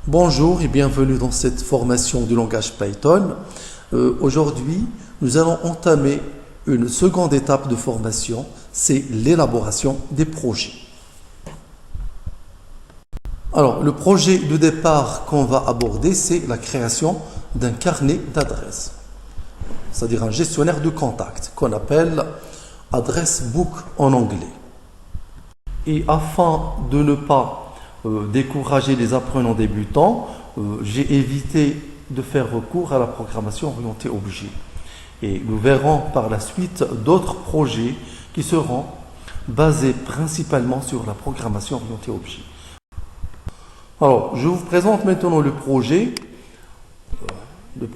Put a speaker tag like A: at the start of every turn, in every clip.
A: Bonjour et bienvenue dans cette formation du langage Python. Aujourd'hui, nous allons entamer une seconde étape de formation, c'est l'élaboration des projets. Alors, le projet de départ qu'on va aborder, c'est la création d'un carnet d'adresses, c'est-à-dire un gestionnaire de contacts qu'on appelle Address Book en anglais. Et afin de ne pas décourager les apprenants débutants, j'ai évité de faire recours à la programmation orientée objet. Et nous verrons par la suite d'autres projets qui seront basés principalement sur la programmation orientée objet. Alors, je vous présente maintenant le projet. Donc,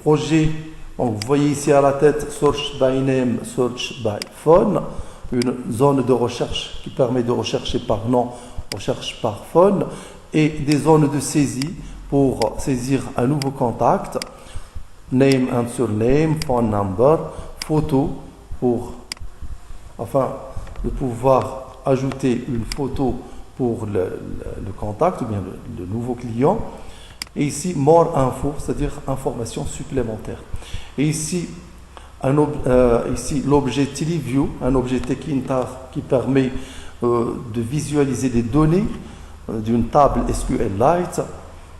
A: vous voyez ici à la tête Search by Name, Search by Phone, une zone de recherche qui permet de rechercher par nom, recherche par phone, et des zones de saisie pour saisir un nouveau contact, name and surname, phone number, photo afin de pouvoir ajouter une photo pour le contact ou bien le nouveau client, et ici more info, c'est-à-dire information supplémentaire. Et ici l'objet TeleView, un objet Tekintar qui permet de visualiser des données d'une table SQLite.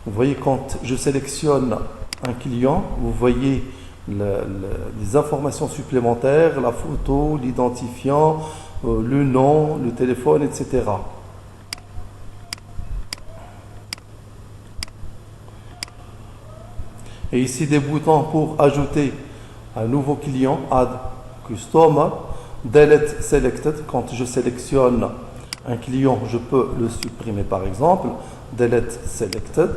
A: Vous voyez, quand je sélectionne un client, vous voyez les informations supplémentaires, la photo, l'identifiant, le nom, le téléphone, etc. Et ici des boutons pour ajouter un nouveau client, Add Customer, Delete Selected. Quand je sélectionne un client, je peux le supprimer par exemple, Delete Selected.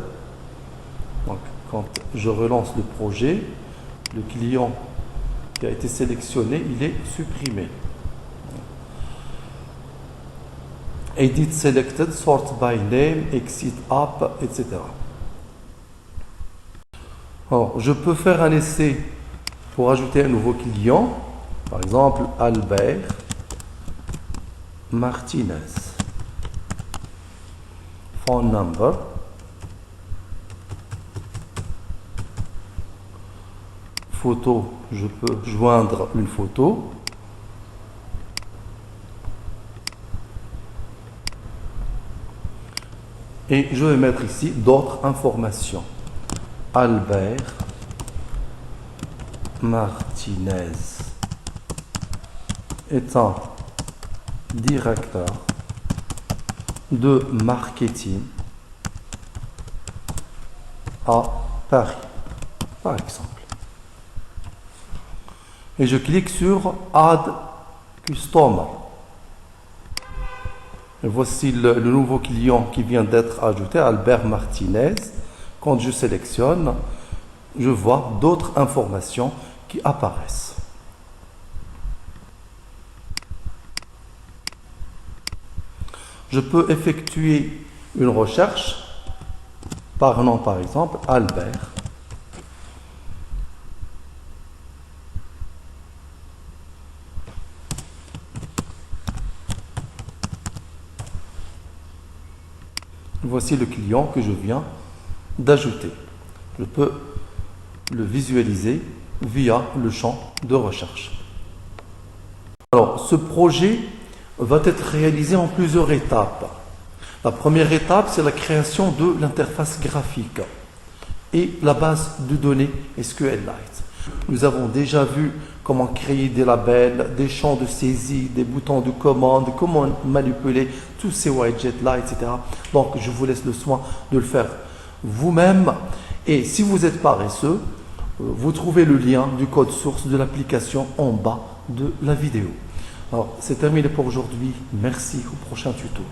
A: Donc, quand je relance le projet, le client qui a été sélectionné, il est supprimé. Edit Selected, Sort by Name, Exit App, etc. Alors, je peux faire un essai pour ajouter un nouveau client, par exemple Albert Martinez. Phone number. Photo, je peux joindre une photo. Et je vais mettre ici d'autres informations. Albert Martinez est un directeur de marketing à Paris, par exemple. Et je clique sur Add Customer. Et voici le nouveau client qui vient d'être ajouté, Albert Martinez. Quand je sélectionne, je vois d'autres informations qui apparaissent. Je peux effectuer une recherche par nom, par exemple, Albert. Voici le client que je viens d'ajouter. Je peux le visualiser via le champ de recherche. Alors, ce projet va être réalisé en plusieurs étapes. La première étape, c'est la création de l'interface graphique et la base de données SQLite. Nous avons déjà vu comment créer des labels, des champs de saisie, des boutons de commande, comment manipuler tous ces widgets-là, etc. Donc, je vous laisse le soin de le faire vous-même. Et si vous êtes paresseux, vous trouvez le lien du code source de l'application en bas de la vidéo. Alors, c'est terminé pour aujourd'hui. Merci, au prochain tuto.